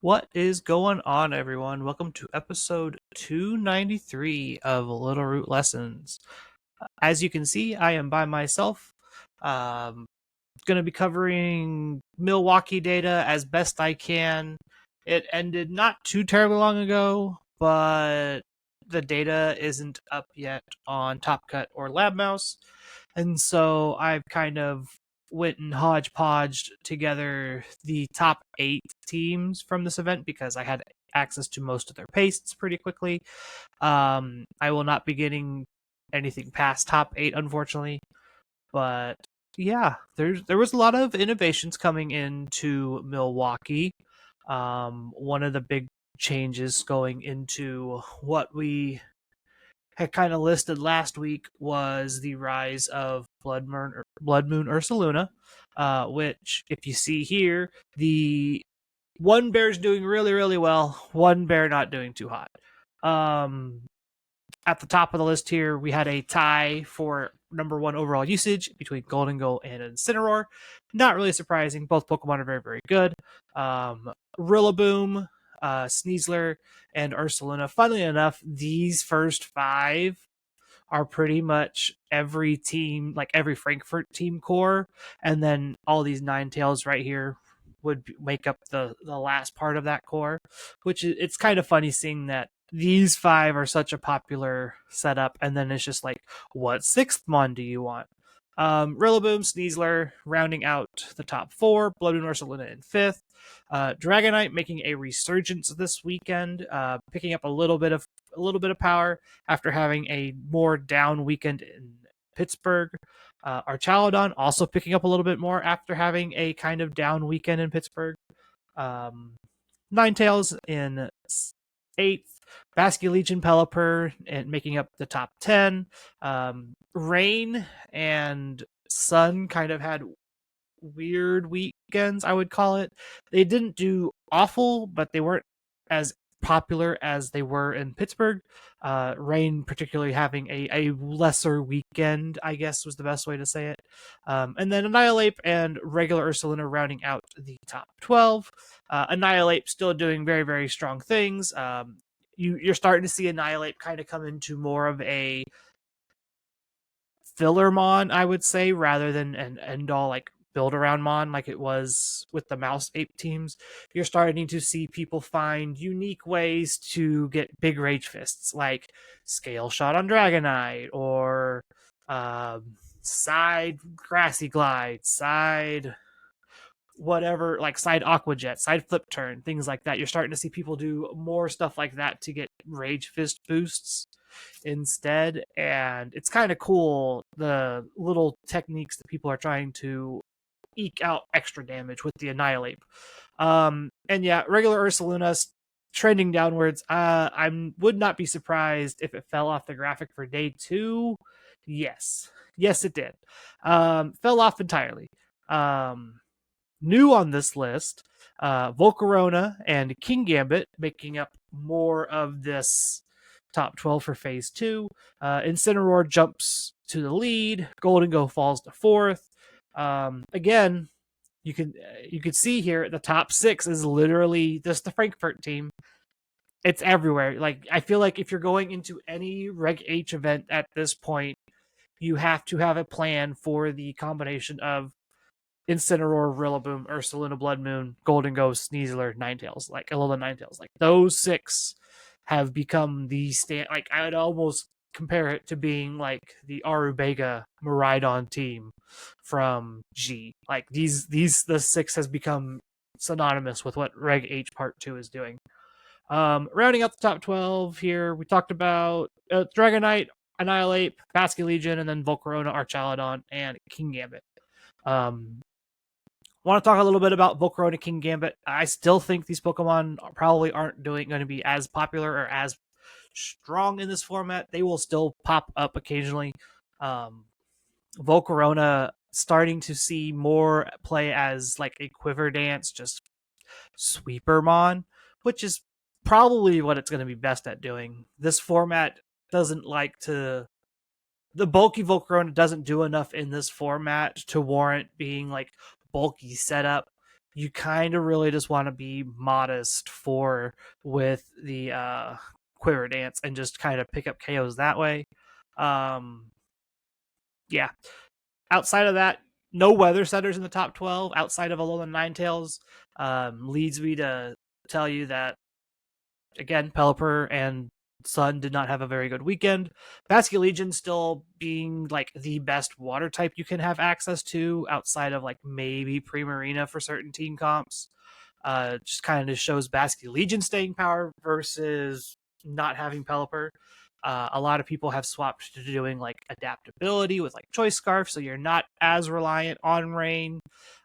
What is going on, everyone? Welcome to episode 293 of Littleroot Lessons. As you can see, I am by myself. Going to be covering Milwaukee data as best I can. It ended not too terribly long ago, but the data isn't up yet on Top Cut or Lab Mouse. And so I've kind of went and hodgepodged together the top 8 teams from this event because I had access to most of their pastes pretty quickly. I will not be getting anything past top 8, unfortunately. But yeah, there was a lot of innovations coming into Milwaukee. One of the big changes going into what we had kind of listed last week was the rise of Blood Moon Ursaluna, which, if you see here, the one bear's doing really, really well, one bear not doing too hot. At the top of the list here, we had a tie for number 1 overall usage between Gholdengo and Incineroar. Not really surprising. Both Pokemon are very, very good. Rillaboom, Sneasler, and Ursaluna. Funnily enough, these first 5 are pretty much every team, like every Frankfurt team core, and then all these Ninetales right here would make up the last part of that core, which it's kind of funny seeing that these 5 are such a popular setup, and then it's just like, what 6th mon do you want? Rillaboom, Sneasler rounding out the top 4, Bloodmoon Ursaluna in 5th, Dragonite making a resurgence this weekend, picking up a little bit of power after having a more down weekend in Pittsburgh. Archaludon also picking up a little bit more after having a kind of down weekend in Pittsburgh. Ninetales in 8th. Basculegion Pelipper and making up the top 10. Rain and Sun kind of had weird weekends, I would call it. They didn't do awful, but they weren't as popular as they were in Pittsburgh. Rain particularly having a lesser weekend, I guess was the best way to say it. And then Annihilate and regular Ursaluna rounding out the top 12. Annihilate still doing very, very strong things. You're starting to see Annihilate kind of come into more of a filler mon, I would say, rather than an end all like build around mon like it was with the mouse ape teams. You're starting to see people find unique ways to get big rage fists, like scale shot on Dragonite, or side grassy glide, side whatever, like side aqua jet, side flip turn, things like that. You're starting to see people do more stuff like that to get rage fist boosts instead, and it's kind of cool, the little techniques that people are trying to eke out extra damage with the Annihilate. And yeah, regular Ursaluna's trending downwards. I would not be surprised if it fell off the graphic for day 2. Yes it did. Fell off entirely. New on this list, Volcarona and Kingambit making up more of this top 12 for phase 2. Incineroar jumps to the lead. Gholdengo falls to 4th. Again, you could see here the top 6 is literally just the Frankfurt team. It's everywhere. Like, I feel like if you're going into any Reg H event at this point, you have to have a plan for the combination of Incineroar, Rillaboom, Ursaluna, Blood Moon, Gholdengo, Sneasler, Ninetales, like Alolan Ninetales. Like, those 6 have become the stand. Like, I would almost compare it to being like the Arubega Miraidon team from G. Like, the 6 has become synonymous with what Reg H Part 2 is doing. Rounding out the top 12 here, we talked about Dragonite, Annihilate, Basculegion, and then Volcarona, Archaludon, and Kingambit. Want to talk a little bit about Volcarona, Kingambit. I still think these Pokemon probably aren't going to be as popular or as strong in this format. They will still pop up occasionally. Volcarona starting to see more play as like a quiver dance, just sweepermon, which is probably what it's going to be best at doing. This format doesn't like to. The bulky Volcarona doesn't do enough in this format to warrant being like bulky setup. you kind of really just want to be modest with the Quiver Dance and just kind of pick up KOs that way. Yeah. Outside of that, no weather setters in the top 12 outside of Alolan Ninetales. Leads me to tell you that, again, Pelipper and Sun did not have a very good weekend. Basculegion still being like the best water type you can have access to outside of like maybe Primarina for certain team comps. Just kind of shows Basculegion staying power versus not having Pelipper. A lot of people have swapped to doing like adaptability with like Choice Scarf, so you're not as reliant on rain,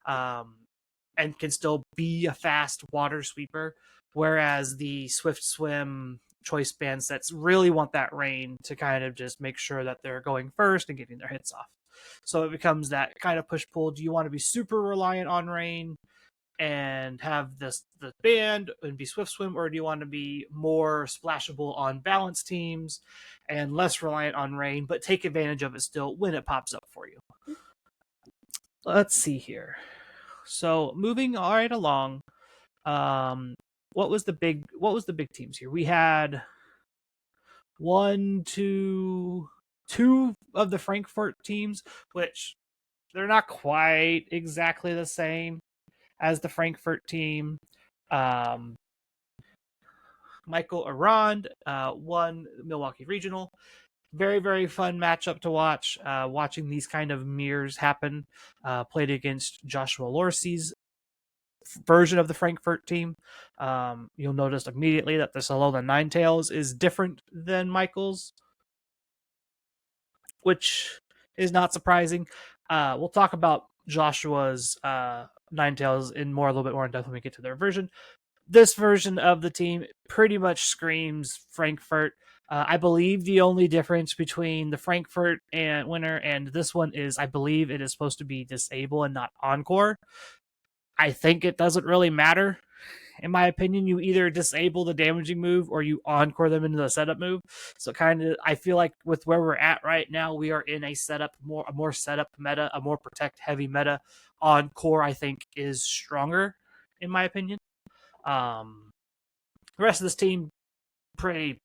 and can still be a fast water sweeper. Whereas the Swift Swim Choice Band sets really want that rain to kind of just make sure that they're going first and getting their hits off. So it becomes that kind of push pull. Do you want to be super reliant on rain and have the band and be Swift Swim, or do you want to be more splashable on balance teams and less reliant on rain, but take advantage of it still when it pops up for you? Let's see here. So moving right along, what was the big teams here? We had two of the Frankfurt teams, which they're not quite exactly the same as the Frankfurt team. Michael Arand won Milwaukee Regional. Very, very fun matchup to watch. Watching these kind of mirrors happen. Played against Joshua Lorsi's version of the Frankfurt team. You'll notice immediately that the Alolan Ninetales is different than Michael's, which is not surprising. We'll talk about Joshua's Ninetales in a little bit more in depth when we get to their version. This version of the team pretty much screams Frankfurt. I believe the only difference between the Frankfurt and winner and this one is I believe it is supposed to be disable and not encore. I think it doesn't really matter. In my opinion, you either disable the damaging move or you encore them into the setup move. So kind of, I feel like with where we're at right now, we are in a more setup meta, a more protect heavy meta. Encore, I think, is stronger, in my opinion. The rest of this team, pretty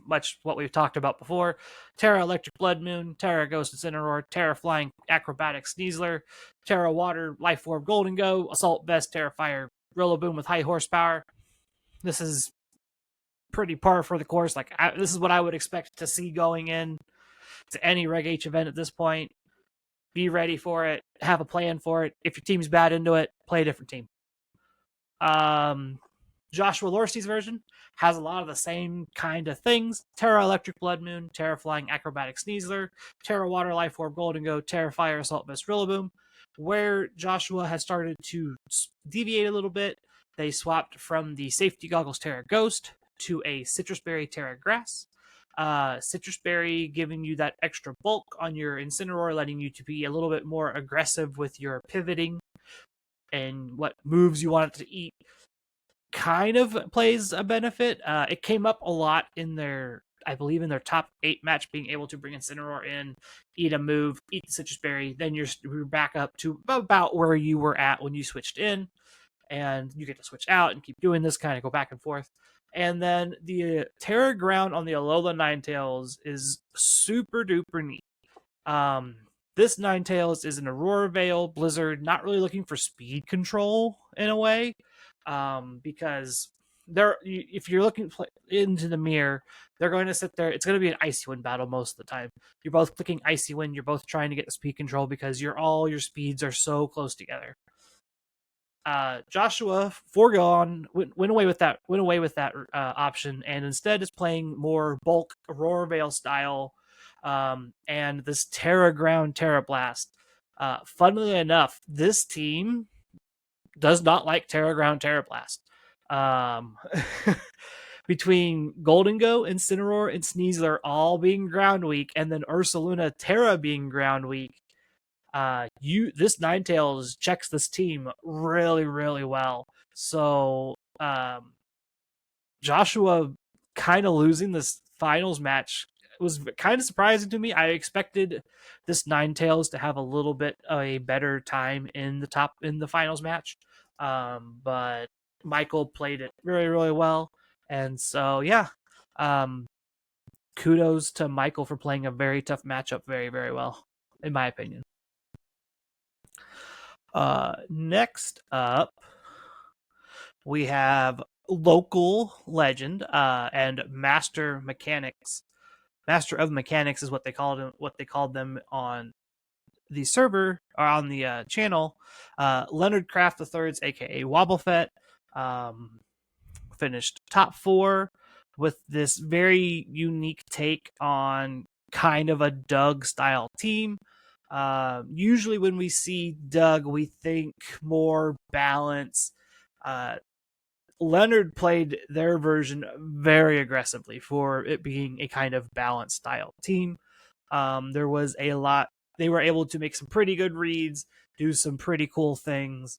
much what we've talked about before. Terra Electric Blood Moon, Terra Ghost Incineroar, Terra Flying Acrobatic Sneasler, Terra Water Life Orb Golden Go, Assault Vest, Terra Fire Rillaboom with high horsepower. This is pretty par for the course. This is what I would expect to see going in to any Reg H event at this point. Be ready for it. Have a plan for it. If your team's bad into it, play a different team. Joshua Lorsi's version has a lot of the same kind of things. Terra Electric Blood Moon, Terra Flying Acrobatic Sneasler, Terra Water Life Orb Golden Go, Terra Fire Assault Vest Rillaboom. Where Joshua has started to deviate a little bit, they swapped from the Safety Goggles Terra Ghost to a Citrus Berry Terra Grass. Citrus Berry giving you that extra bulk on your Incineroar, letting you to be a little bit more aggressive with your pivoting and what moves you want it to eat. Kind of plays a benefit. It came up a lot in their top 8 match, being able to bring Incineroar in, eat a move, eat the Citrus Berry, then you're back up to about where you were at when you switched in, and you get to switch out and keep doing this, kind of go back and forth. And then the Terra Ground on the Alolan Ninetales is super duper neat. This Ninetales is an Aurora Veil Blizzard, not really looking for speed control in a way. Because if you're looking into the mirror, they're going to sit there. It's going to be an Icy Wind battle most of the time. You're both clicking Icy Wind. You're both trying to get the speed control because all your speeds are so close together. Joshua went away with that option, and instead is playing more bulk Aurora Veil style, and this Terra Ground Terra Blast. Funnily enough, this team does not like Terra Ground Terra Blast. Between Golden Go, Incineroar, and Sneasler all being ground weak, and then Ursaluna Terra being ground weak, this Ninetales checks this team really, really well. So Joshua kind of losing this finals match was kind of surprising to me. I expected this Ninetales to have a little bit of a better time in the finals match. but Michael played it really, really well. And so, yeah, kudos to Michael for playing a very tough matchup very, very well, in my opinion. Next up, we have local legend and master mechanics. Master of Mechanics is what they called them on the server or on the channel. Leonard Craft III's, aka Wobblefett, finished top 4 with this very unique take on kind of a Doug style team. Usually when we see Doug, we think more balance. Leonard played their version very aggressively for it being a kind of balanced style team. There was a lot. They were able to make some pretty good reads, do some pretty cool things.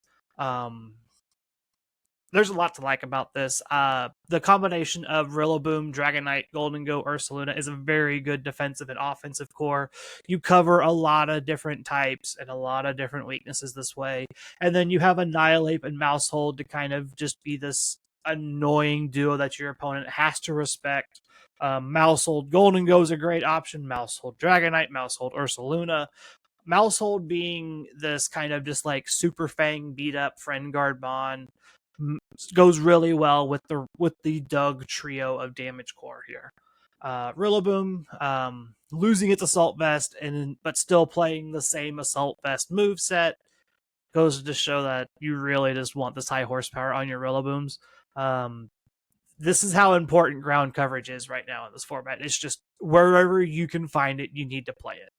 There's a lot to like about this. The combination of Rillaboom, Dragonite, Goldengo, Ursaluna is a very good defensive and offensive core. You cover a lot of different types and a lot of different weaknesses this way. And then you have Annihilate and Maushold to kind of just be this annoying duo that your opponent has to respect. Maushold, Goldengo is a great option. Maushold, Dragonite, Maushold, Ursaluna. Maushold being this kind of just like Super Fang beat up friend guard bond goes really well with the Doug trio of damage core here. Rillaboom losing its Assault Vest but still playing the same Assault Vest move set goes to show that you really just want this high horsepower on your Rillabooms. This is how important ground coverage is right now in this format. It's just wherever you can find it, you need to play it.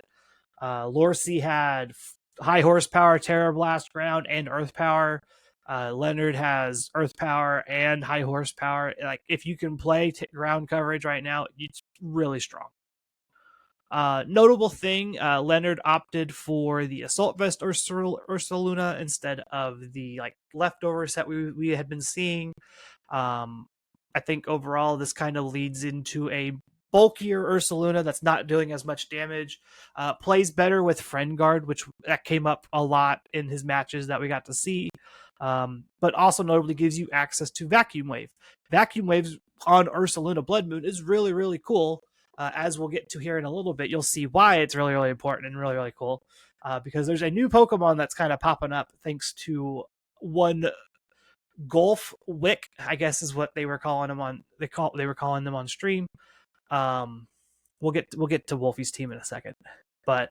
Lorcy had high horsepower, Terra Blast ground, and Earth power. Leonard has Earth power and high horsepower. Like if you can play ground coverage right now, it's really strong. Notable thing, Leonard opted for the Assault Vest Ursaluna instead of the like leftover set we had been seeing. I think overall this kind of leads into a bulkier Ursaluna that's not doing as much damage. Plays better with Friend Guard, which that came up a lot in his matches that we got to see. But also notably gives you access to Vacuum Wave. Vacuum Waves on Ursaluna Blood Moon is really, really cool. As we'll get to here in a little bit, you'll see why it's really, really important and really, really cool. Because there's a new Pokemon that's kind of popping up thanks to one Wolfe Glick, I guess is what they were calling him on. They were calling them on stream. We'll get to Wolfie's team in a second, but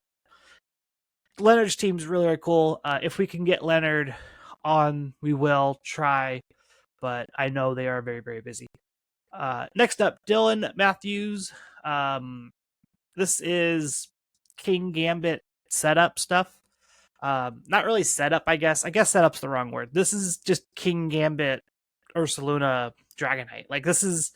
Leonard's team is really, really cool. If we can get Leonard on, we will try, but I know they are very, very busy. Next up, Dylan Matthews. This is King Gambit setup stuff. Not really setup, I guess. I guess setup's the wrong word. This is just King Gambit Ursaluna Dragonite. Like this is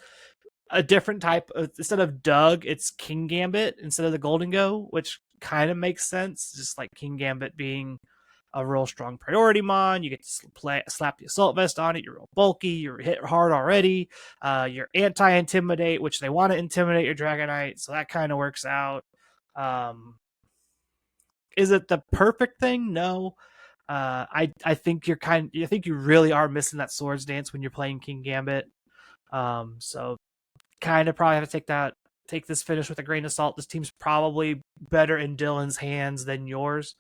a different type of, instead of Doug, it's King Gambit instead of the Goldengo, which kind of makes sense. Just like King Gambit being a real strong priority mon. You get to slap the Assault Vest on it. You're real bulky. You're hit hard already. You're anti-intimidate, which they want to intimidate your Dragonite, so that kind of works out. Is it the perfect thing? No. I think I think you really are missing that Swords Dance when you're playing King Gambit. So kind of probably have to take this finish with a grain of salt. This team's probably better in Dylan's hands than yours.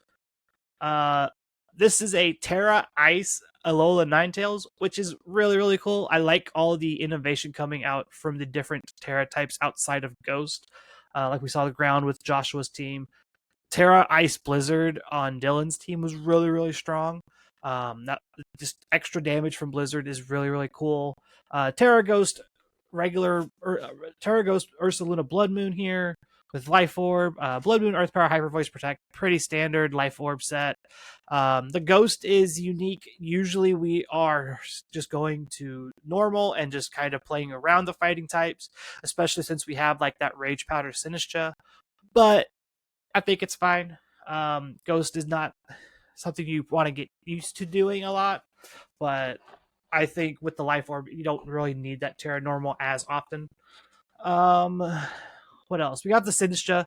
This is a Terra Ice Alolan Ninetales, which is really, really cool. I like all the innovation coming out from the different Terra types outside of Ghost. Like we saw the ground with Joshua's team. Terra Ice Blizzard on Dylan's team was really, really strong. That just extra damage from Blizzard is really, really cool. Terra Ghost Terra Ghost Ursaluna Blood Moon here with Life Orb, Blood Moon, Earth Power, Hyper Voice Protect, pretty standard Life Orb set. The Ghost is unique. Usually we are just going to normal and just kind of playing around the fighting types, especially since we have like that Rage Powder Sinistra. But I think it's fine. Ghost is not something you want to get used to doing a lot, but I think with the Life Orb, you don't really need that Terra Normal as often. What else? We got the Sinistra.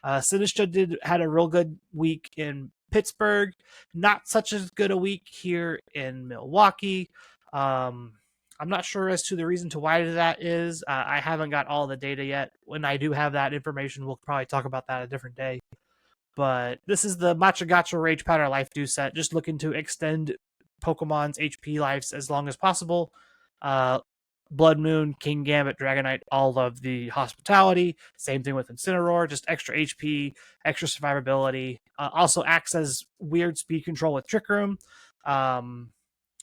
Sinistra had a real good week in Pittsburgh, not such as good a week here in Milwaukee. I'm not sure as to the reason to why that is. I haven't got all the data yet. When I do have that information, we'll probably talk about that a different day. But this is the Machagacha Rage Powder Life Dew set, just looking to extend Pokemon's HP lives as long as possible. Blood Moon, King Gambit, Dragonite, all of the hospitality. Same thing with Incineroar, just extra HP, extra survivability. Also acts as weird speed control with Trick Room.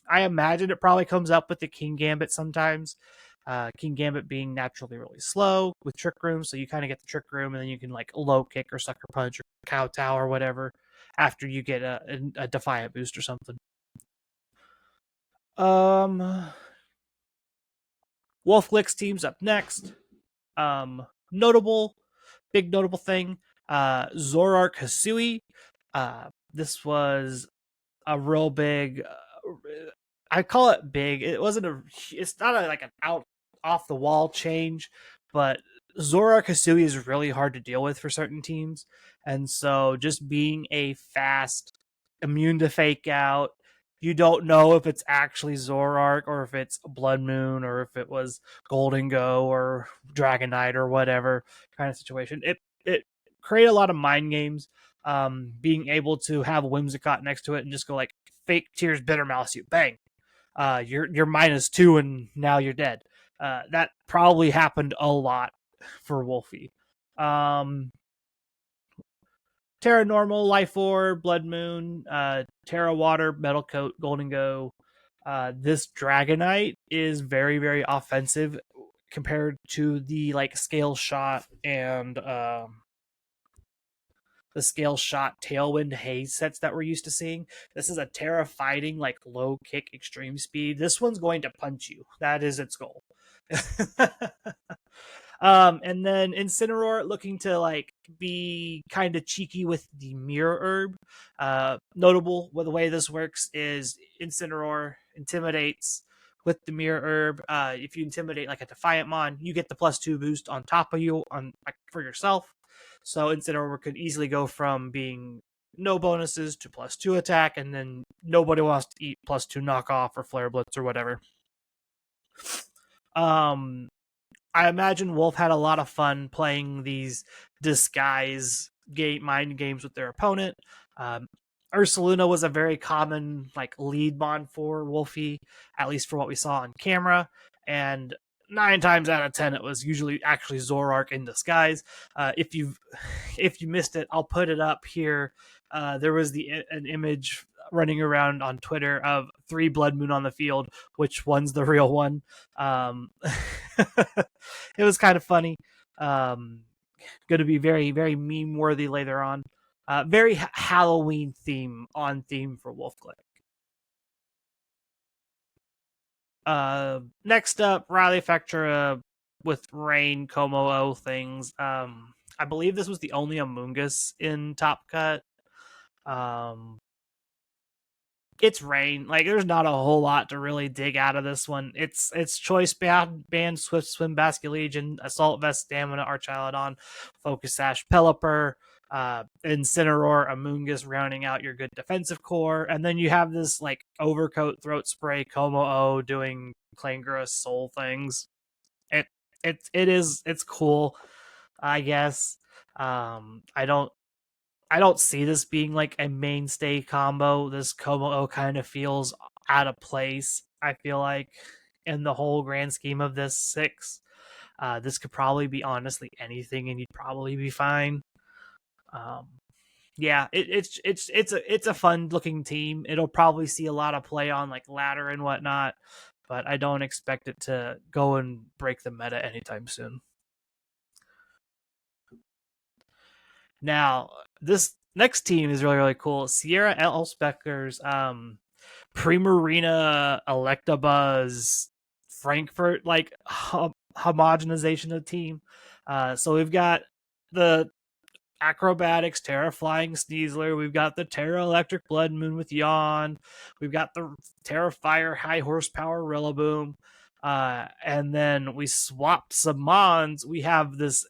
I imagine it probably comes up with the King Gambit sometimes. King Gambit being naturally really slow with Trick Room, so you kind of get the Trick Room, and then you can like low kick or sucker punch or kowtow or whatever after you get a Defiant boost or something. Wolfe Glick's team's up next. Big notable thing, Zoroark Hisui. This was a real big. I call it big. It wasn't a. It's not like an out off the wall change, but Zoroark Hisui is really hard to deal with for certain teams, and so just being a fast, immune to fake out. You don't know if it's actually Zoroark or if it's Blood Moon or if it was Golden Go or Dragonite or whatever kind of situation. It created a lot of mind games. Being able to have Whimsicott next to it and just go like fake Tears Bitter Mouse you bang. You're -2 and now you're dead. That probably happened a lot for Wolfie. Terra Normal, Life Orb, Blood Moon, Terra Water, Metal Coat, Golden Go. This Dragonite is very, very offensive compared to the like Scale Shot and the Scale Shot Tailwind Haze sets that we're used to seeing. This is a Terra fighting like low kick extreme speed. This one's going to punch you. That is its goal. And then Incineroar looking to like be kind of cheeky with the Mirror Herb. Notable with the way this works is Incineroar intimidates with the Mirror Herb. If you intimidate like a Defiant Mon, you get the +2 boost on top of you on for yourself. So Incineroar could easily go from being no bonuses to +2 attack, and then nobody wants to eat +2 knockoff or Flare Blitz or whatever. I imagine Wolf had a lot of fun playing these disguise mind games with their opponent. Ursaluna was a very common like lead mon for Wolfie, at least for what we saw on camera. And 9 times out of 10, it was usually actually Zoroark in disguise. If you missed it, I'll put it up here. There was an image running around on Twitter of 3 Blood Moon on the field. Which one's the real one? It was kind of funny. Going to be very, very meme worthy later on. Very Halloween theme for Wolfe Glick. Next up, Riley Factura with Rain, Como-O things. I believe this was the only Amoonguss in Top Cut. It's Rain. Like, there's not a whole lot to really dig out of this one. It's Choice Band, Swift Swim, Basculegion, Assault Vest, Stamina, Archaludon, Focus Sash, Pelipper, Incineroar, Amoonguss rounding out your good defensive core. And then you have this, like, Overcoat, Throat Spray, Como-O doing Clangorous Soul things. It's cool, I guess. I don't see this being like a mainstay combo. This Como-O kind of feels out of place, I feel like, in the whole grand scheme of this 6. This could probably be honestly anything and you'd probably be fine. Yeah, it's a fun looking team. It'll probably see a lot of play on like ladder and whatnot, but I don't expect it to go and break the meta anytime soon. Now, this next team is really, really cool. Sierra Elspecker's Primarina Electabuzz Frankfurt, like, homogenization of the team. So we've got the Acrobatics Terra Flying Sneasler. We've got the Terra Electric Blood Moon with Yawn. We've got the Terra Fire High Horsepower Rillaboom. And then we swapped some Mons. We have this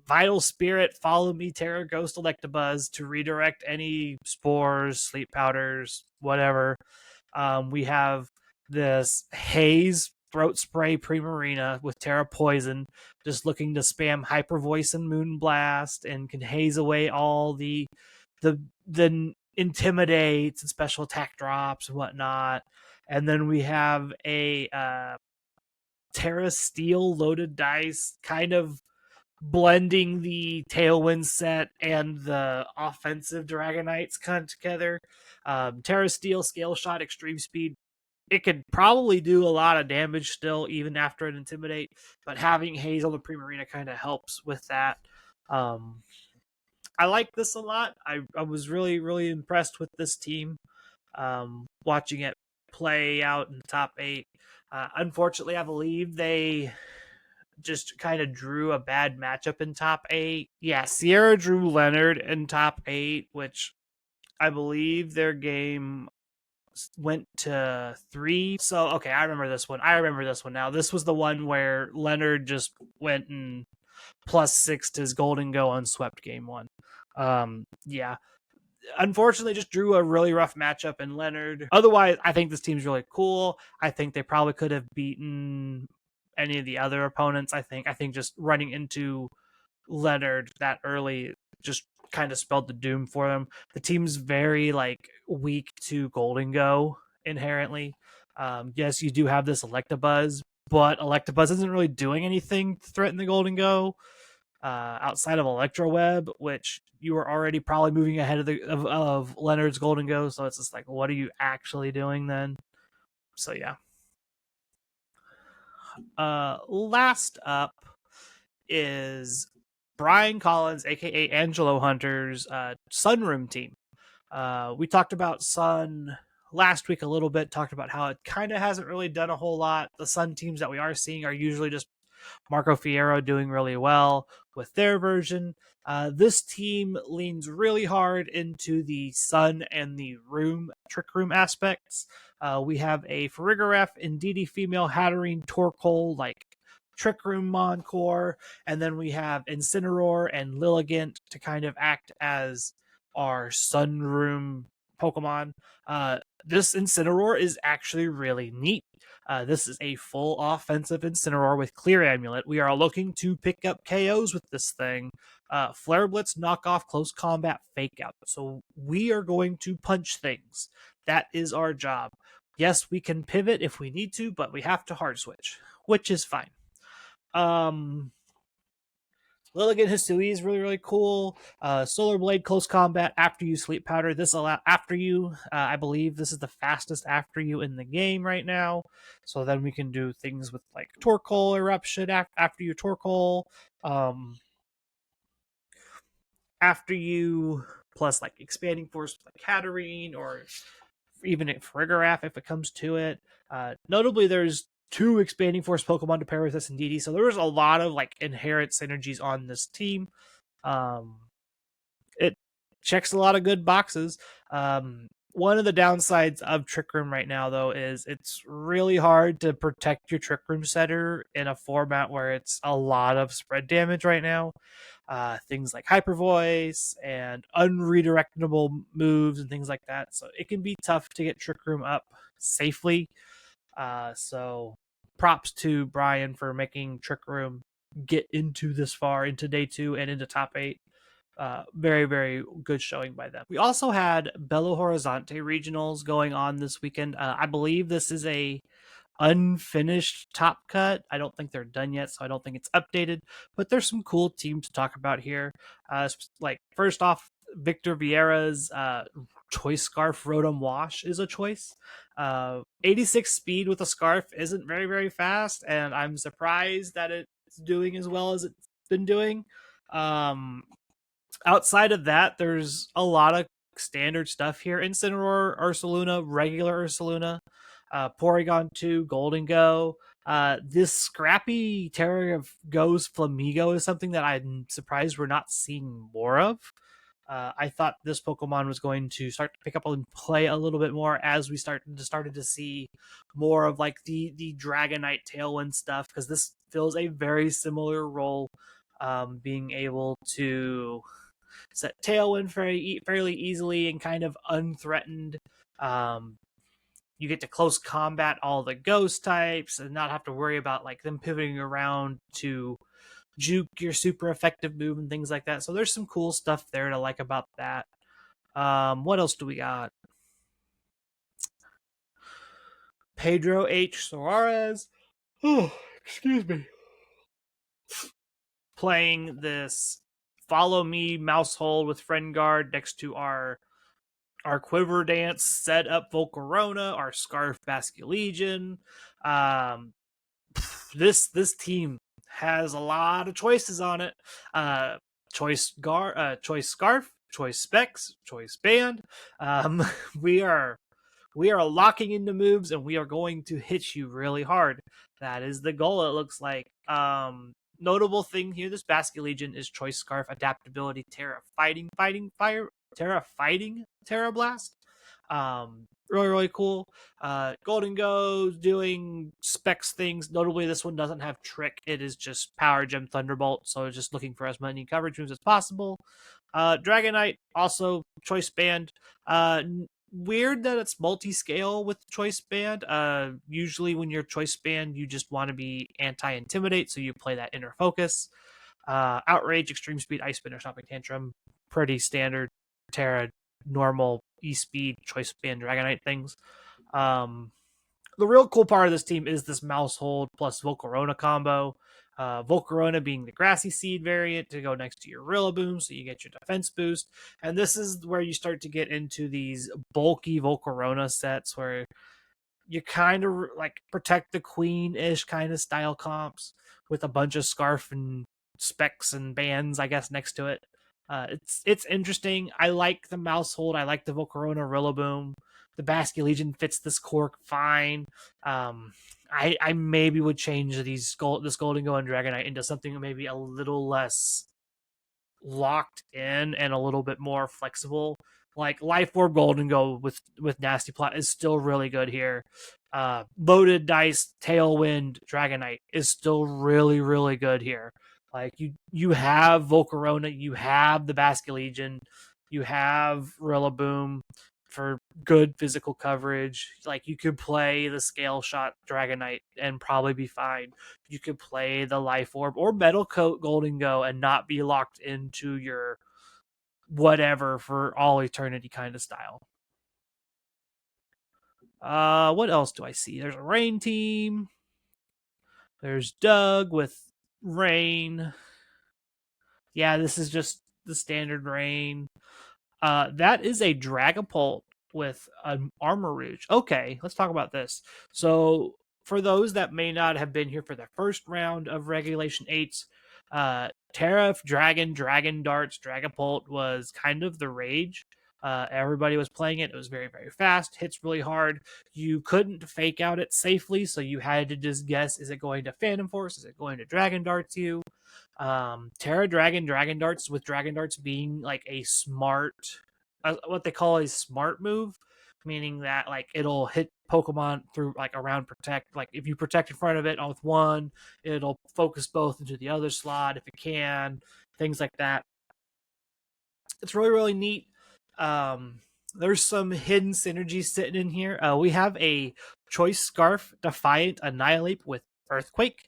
Vital Spirit, Follow Me, Terra Ghost, Electabuzz to redirect any spores, sleep powders, whatever. We have this Haze Throat Spray Primarina with Terra Poison, just looking to spam Hyper Voice and Moonblast, and can haze away all the intimidates and special attack drops and whatnot. And then we have a Terra Steel loaded dice, kind of blending the Tailwind set and the offensive Dragonites kind of together. Terra Steel, Scale Shot, Extreme Speed. It could probably do a lot of damage still, even after an Intimidate, but having Haze on the Primarina kind of helps with that. I like this a lot. I was really, really impressed with this team. Watching it play out in the top 8. Unfortunately, I believe they just kind of drew a bad matchup in top 8. Yeah, Sierra drew Leonard in top 8, which I believe their game went to 3. So, okay, I remember this one. Now. This was the one where Leonard just went and +6 to his Golden Go unswept game 1. Yeah. Unfortunately, just drew a really rough matchup in Leonard. Otherwise, I think this team's really cool. I think they probably could have beaten any of the other opponents. I think just running into Leonard that early just kind of spelled the doom for them. The team's very weak to Golden Go inherently. Yes, you do have this Electabuzz, but Electabuzz isn't really doing anything to threaten the Golden Go outside of Electroweb, which you were already probably moving ahead of Leonard's Golden Go. So it's just like, what are you actually doing then? So yeah. Last up is Brian Collins, aka Angelo Hunter's Sunroom team. We talked about Sun last week a little bit, talked about how it kind of hasn't really done a whole lot. The Sun teams that we are seeing are usually just Marco Fierro doing really well with their version. This team leans really hard into the Sun and the Trick Room aspects. We have a Farigiraf, Indeedee Female, Hatterene, Torkoal, Trick Room Moncore, and then we have Incineroar and Lilligant to kind of act as our Sunroom Pokemon. This Incineroar is actually really neat. This is a full offensive Incineroar with Clear Amulet. We are looking to pick up KOs with this thing. Flare Blitz, knock off, close combat, fake out. So we are going to punch things. That is our job. Yes, we can pivot if we need to, but we have to hard switch, which is fine. Lilligant Hisui is really, really cool. Solar Blade, close combat, after you sleep powder. This after you, I believe this is the fastest after you in the game right now. So then we can do things with Torkoal Eruption after you Torkoal. After you plus Expanding Force like Hatterene, or even Farigiraf if it comes to it. Notably, there's 2 Expanding Force Pokemon to pair with this Indeedee, so there's a lot of inherent synergies on this team. It checks a lot of good boxes. One of the downsides of Trick Room right now, though, is it's really hard to protect your Trick Room setter in a format where it's a lot of spread damage right now. Things like Hyper Voice and unredirectable moves and things like that. So it can be tough to get Trick Room up safely. So props to Brian for making Trick Room get into this far, into day 2 and into top 8. Very, very good showing by them. We also had Belo Horizonte Regionals going on this weekend. I believe this is a unfinished top cut. I don't think they're done yet, so I don't think it's updated, but there's some cool teams to talk about here. First off, Victor Vieira's Choice Scarf Rotom Wash is a choice. 86 speed with a Scarf isn't very, very fast, and I'm surprised that it's doing as well as it's been doing. Outside of that, there's a lot of standard stuff here. Incineroar, Ursaluna, regular Ursaluna, Porygon 2, Golden Go. This scrappy Terra Go's Flamigo is something that I'm surprised we're not seeing more of. I thought this Pokemon was going to start to pick up and play a little bit more as we started to see more of the Dragonite Tailwind stuff, because this fills a very similar role being able to set Tailwind fairly easily and kind of unthreatened. You get to close combat all the ghost types and not have to worry about like them pivoting around to juke your super effective move and things like that. So there's some cool stuff there to like about that. What else do we got? Pedro H. Suarez. Oh, excuse me. Playing this follow me maushold with friend guard next to our quiver dance set up Volcarona, our scarf Basculegion. This team has a lot of choices on it. Choice scarf, choice specs, choice band. We are locking into moves and we are going to hit you really hard. That is the goal, it looks like. Notable thing here, this Basculegion is choice scarf, adaptability, Terra fighting, fire, Terra fighting, Terra blast. Really cool. Golden Go's doing specs things. Notably, this one doesn't have trick. It is just power gem thunderbolt. So just looking for as many coverage moves as possible. Dragonite also choice band. Weird that it's multi-scale with choice band. Usually when you're choice band, you just want to be anti-intimidate, so you play that inner focus. Outrage, extreme speed, ice spin, or stopping tantrum. Pretty standard Terra normal e-speed choice band Dragonite things. The real cool part of this team is this maushold plus Volcarona combo. Volcarona being the grassy seed variant to go next to your Rillaboom, so you get your defense boost. And this is where you start to get into these bulky Volcarona sets where you kind of like protect the queen-ish kind of style comps with a bunch of scarf and specs and bands, I guess, next to it. It's interesting. I like the maushold. I like the Volcarona Rillaboom. The Basculegion fits this cork fine. I maybe would change this Golden Go and Dragonite into something maybe a little less locked in and a little bit more flexible. Like Life Orb Golden Go with Nasty Plot is still really good here. Loaded Dice Tailwind Dragonite is still really, really good here. Like you have Volcarona, you have the Basculegion, you have Rillaboom for good physical coverage. Like you could play the Scale Shot Dragonite and probably be fine. You could play the Life Orb or Metal Coat Golden Go and not be locked into your whatever for all eternity kind of style. What else do I see? There's a Rain team. There's Doug with Rain. Yeah, this is just the standard Rain. That is a Dragapult with an Armarouge. Okay, let's talk about this. So, for those that may not have been here for the first round of Regulation 8s, Tariff, Dragon Darts, Dragapult was kind of the rage. Everybody was playing it. It was very, very fast, hits really hard. You couldn't fake out it safely, so you had to just guess, is it going to Phantom Force? Is it going to Dragon Darts you? Terra Dragon Darts, with Dragon Darts being like a smart, what they call a smart move, meaning that like it'll hit Pokemon through like around protect. Like if you protect in front of it with one, it'll focus both into the other slot if it can, things like that. It's really, really neat. There's some hidden synergies sitting in here. We have a Choice Scarf Defiant Annihilate with Earthquake.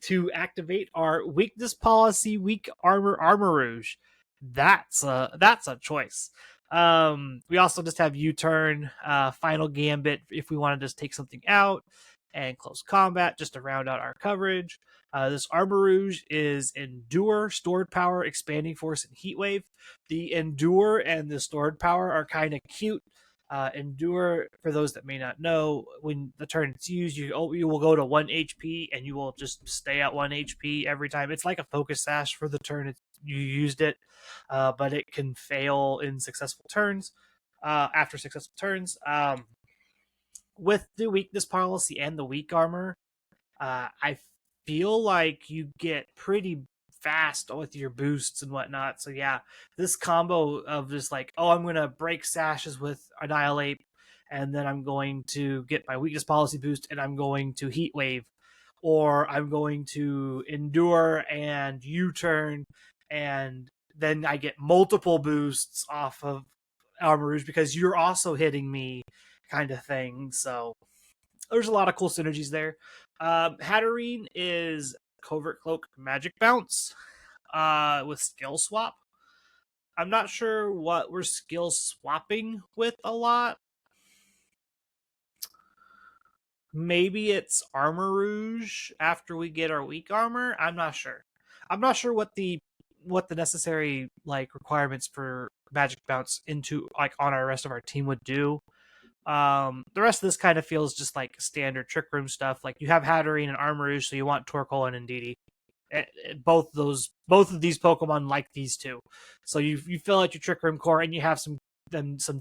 To activate our weakness policy, weak Armarouge. That's a choice. We also just have U-turn, final gambit if we want to just take something out, and close combat just to round out our coverage. This Armarouge is Endure, Stored Power, Expanding Force, and Heat Wave. The Endure and the Stored Power are kind of cute. Endure, for those that may not know, when the turn it's used, you will go to 1 HP and you will just stay at 1 HP every time. It's like a focus sash for the turn you used it, but it can fail in successful turns. After successful turns, with the weakness policy and the weak armor, I feel like you get pretty fast with your boosts and whatnot. So yeah, this combo of just like, oh, I'm gonna break sashes with Annihilate, and then I'm going to get my weakness policy boost, and I'm going to Heat Wave or I'm going to endure and U-turn, and then I get multiple boosts off of Armarouge because you're also hitting me, kind of thing. So there's a lot of cool synergies there. Hatterene is Covert Cloak Magic Bounce with Skill Swap. I'm not sure what we're skill swapping with a lot. Maybe it's Armarouge after we get our weak armor. I'm not sure. I'm not sure what the necessary like requirements for Magic Bounce into like on our rest of our team would do. The rest of this kind of feels just like standard Trick Room stuff. Like you have Hatterene and Armarouge, so you want Torkoal and Indeedee. Both of these Pokemon like these two, so you fill out your Trick Room core and you have some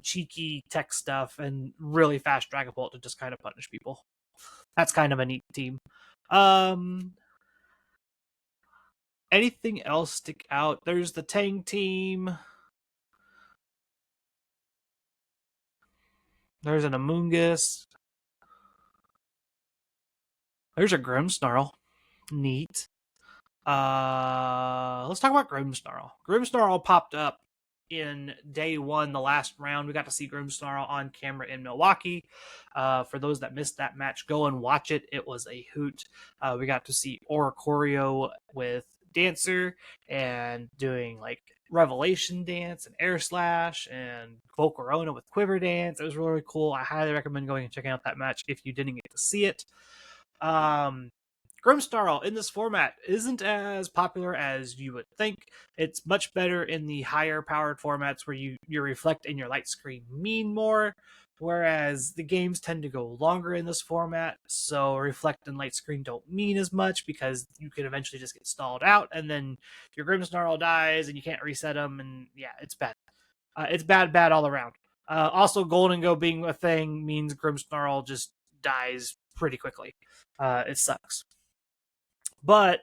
cheeky tech stuff and really fast Dragon Bolt to just kind of punish people. That's kind of a neat team. Anything else stick out? There's the Tang team. There's an Amoonguss. There's a Grimmsnarl. Neat. Let's talk about Grimmsnarl. Grimmsnarl popped up in day one, the last round. We got to see Grimmsnarl on camera in Milwaukee. For those that missed that match, go and watch it. It was a hoot. We got to see Oricorio with Dancer and doing like Revelation Dance and Air Slash and Volcarona with Quiver Dance. It was really cool. I highly recommend going and checking out that match if you didn't get to see it. Grimmsnarl in this format isn't as popular as you would think. It's much better in the higher powered formats where your reflect and your light screen mean more, whereas the games tend to go longer in this format, so reflect and light screen don't mean as much because you can eventually just get stalled out and then your Grimmsnarl dies and you can't reset them, and yeah, it's bad. It's bad all around. Also, Golden Go being a thing means Grimmsnarl just dies pretty quickly. It sucks. But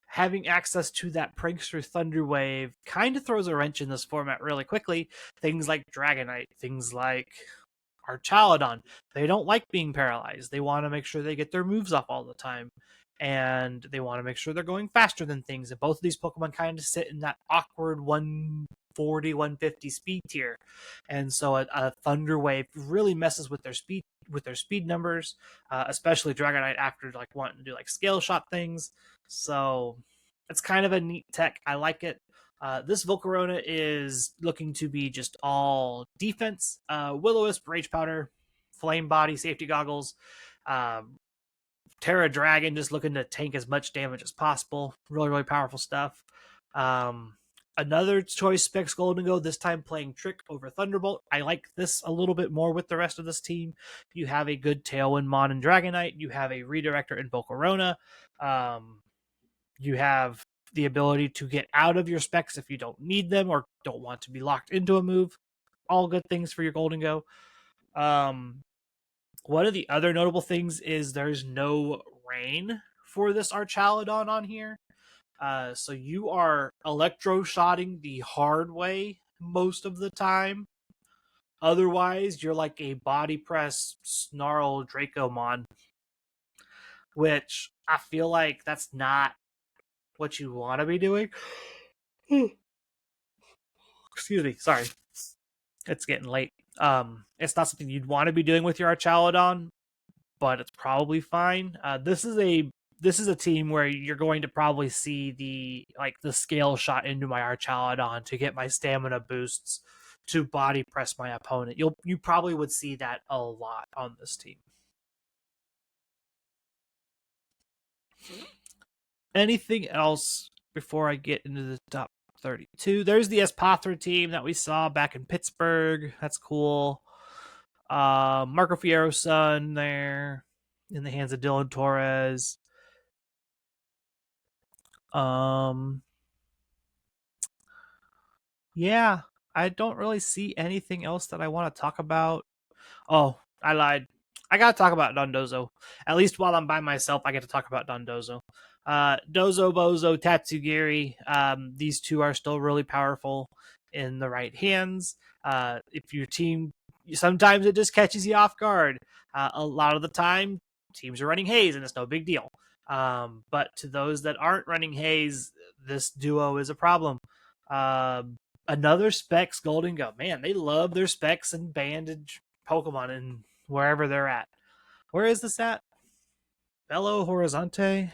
having access to that Prankster Thunder Wave kind of throws a wrench in this format really quickly. Things like Dragonite, things like Archaludon, they don't like being paralyzed. They want to make sure they get their moves off all the time. And they want to make sure they're going faster than things. And both of these Pokemon kind of sit in that awkward 140, 150 speed tier. And so a Thunder Wave really messes with their speed numbers, especially Dragonite after like wanting to do like scale shot things. So it's kind of a neat tech. I like it. This Volcarona is looking to be just all defense. Will-O-Wisp, Rage Powder, Flame Body, Safety Goggles. Terra Dragon just looking to tank as much damage as possible. Really, really powerful stuff. Another choice specs Golden Go, this time playing Trick over Thunderbolt. I like this a little bit more with the rest of this team. You have a good Tailwind Mon and Dragonite. You have a Redirector in Volcarona. You have the ability to get out of your specs if you don't need them or don't want to be locked into a move. All good things for your Golden Go. One of the other notable things is there's no rain for this Archaludon on here. So you are electro-shotting the hard way most of the time. Otherwise, you're like a body press Snarl Dracomon, which I feel like that's not what you want to be doing. Excuse me, sorry. It's getting late. It's not something you'd want to be doing with your Archaludon, but it's probably fine. This is a team where you're going to probably see the scale shot into my Archaludon to get my stamina boosts to body press my opponent. You probably would see that a lot on this team. Anything else before I get into the top 32? There's the Espathra team that we saw back in Pittsburgh. That's cool. Marco Fierro's son there in the hands of Dylan Torres. Yeah, I don't really see anything else that I want to talk about. Oh, I lied. I gotta talk about Dondozo. At least while I'm by myself, I get to talk about Dondozo. Dozo, Bozo, Tatsugiri. These two are still really powerful in the right hands. If your team, sometimes it just catches you off guard. A lot of the time, teams are running Haze, and it's no big deal. But to those that aren't running Haze, this duo is a problem. Another Specs Golden Go. Man, they love their Specs and Bandage Pokemon and wherever they're at. Where is this at? Belo Horizonte?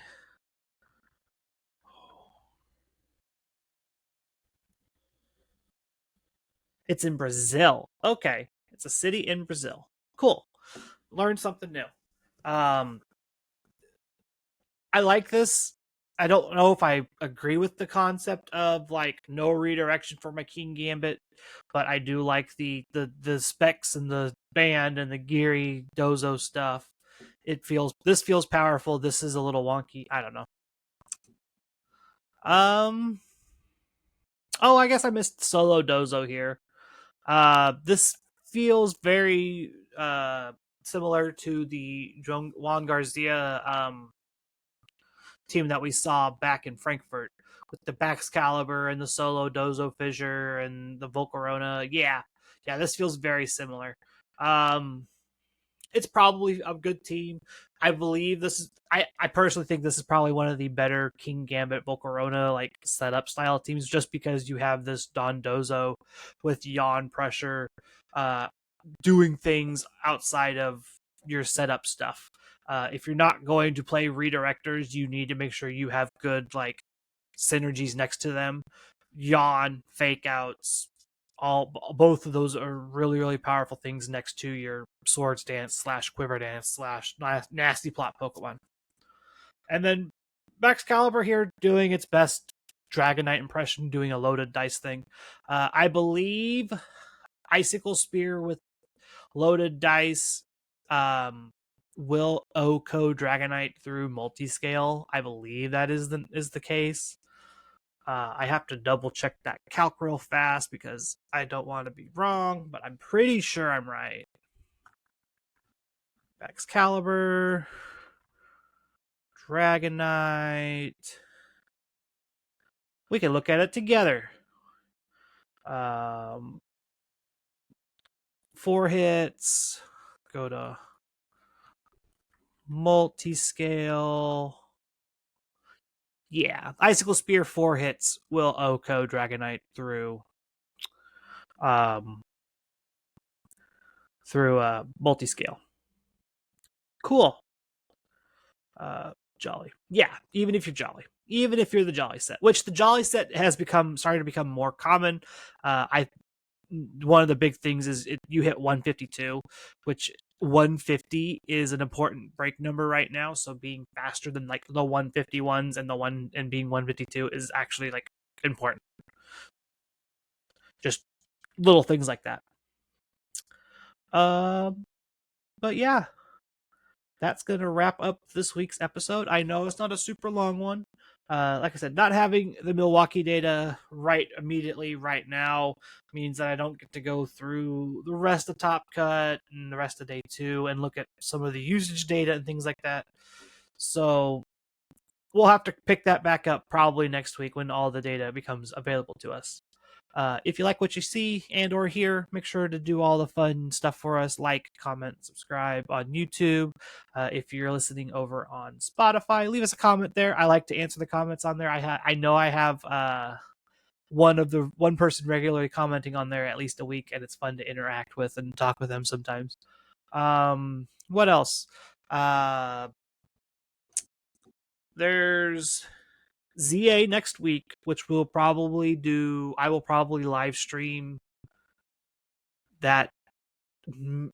It's in Brazil. Okay. It's a city in Brazil. Cool. Learned something new. Um, I like this. I don't know if I agree with the concept of like no redirection for my King Gambit, but I do like the specs and the band and the geary dozo stuff. This feels powerful. This is a little wonky. I don't know. Um oh, I guess I missed solo dozo here. This feels very similar to the Juan Garcia team that we saw back in Frankfurt with the Baxcalibur and the solo Dozo Fissure and the Volcarona. Yeah, this feels very similar. Um, it's probably a good team. I believe this is. I personally think this is probably one of the better King Gambit Volcarona like setup style teams, just because you have this Don Dozo with yawn pressure, uh, doing things outside of your setup stuff. If you're not going to play redirectors, you need to make sure you have good like synergies next to them. Yawn, fake outs, all both of those are really powerful things next to your Swords Dance slash Quiver Dance slash Nasty Plot Pokemon. And then Excalibur here doing its best Dragonite impression, doing a loaded dice thing. I believe Icicle Spear with loaded dice will OHKO Dragonite through multiscale. I believe that is the case. I have to double check that calc real fast because I don't want to be wrong, but I'm pretty sure I'm right. Excalibur, Dragonite. We can look at it together. 4 hits. Go to multiscale. Yeah, Icicle Spear 4 hits will OHKO Dragonite through multiscale. Cool. Jolly. Yeah, even if you're Jolly. Even if you're the Jolly set, which the Jolly set has starting to become more common. One of the big things is you hit 152, which 150 is an important break number right now. So being faster than like the 151s and being 152 is actually like important. Just little things like that. But yeah, that's going to wrap up this week's episode. I know it's not a super long one. Like I said, not having the Milwaukee data right immediately right now means that I don't get to go through the rest of Top Cut and the rest of day 2 and look at some of the usage data and things like that. So we'll have to pick that back up probably next week when all the data becomes available to us. If you like what you see and or hear, make sure to do all the fun stuff for us, like, comment, subscribe on YouTube. If you're listening over on Spotify, leave us a comment there. I like to answer the comments on there. I know I have one person regularly commenting on there at least a week, and it's fun to interact with and talk with them sometimes. What else? There's ZA next week, which we'll probably do. I will probably live stream that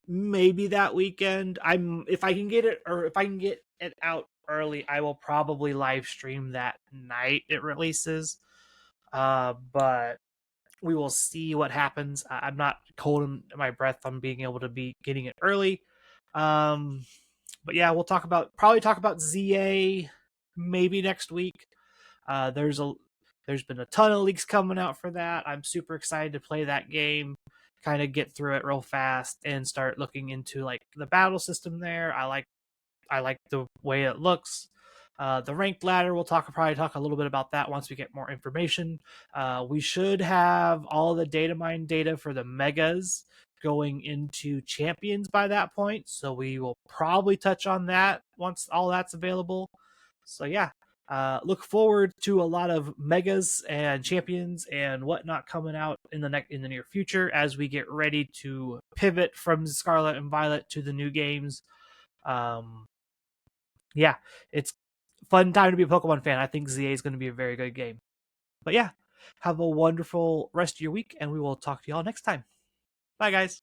maybe that weekend. If I can get it out early, I will probably live stream that night it releases. But we will see what happens. I'm not holding my breath on being able to be getting it early. But yeah, we'll probably talk about ZA maybe next week. There's been a ton of leaks coming out for that. I'm super excited to play that game, kind of get through it real fast and start looking into like the battle system there. I like the way it looks. The ranked ladder, probably talk a little bit about that once we get more information. We should have all the data mine data for the megas going into champions by that point, so we will probably touch on that once all that's available. So yeah, look forward to a lot of megas and champions and whatnot coming out in the near future as we get ready to pivot from Scarlet and Violet to the new games. Yeah, it's fun time to be a Pokemon fan. I think ZA is going to be a very good game. But yeah, have a wonderful rest of your week, and we will talk to y'all next time. Bye, guys.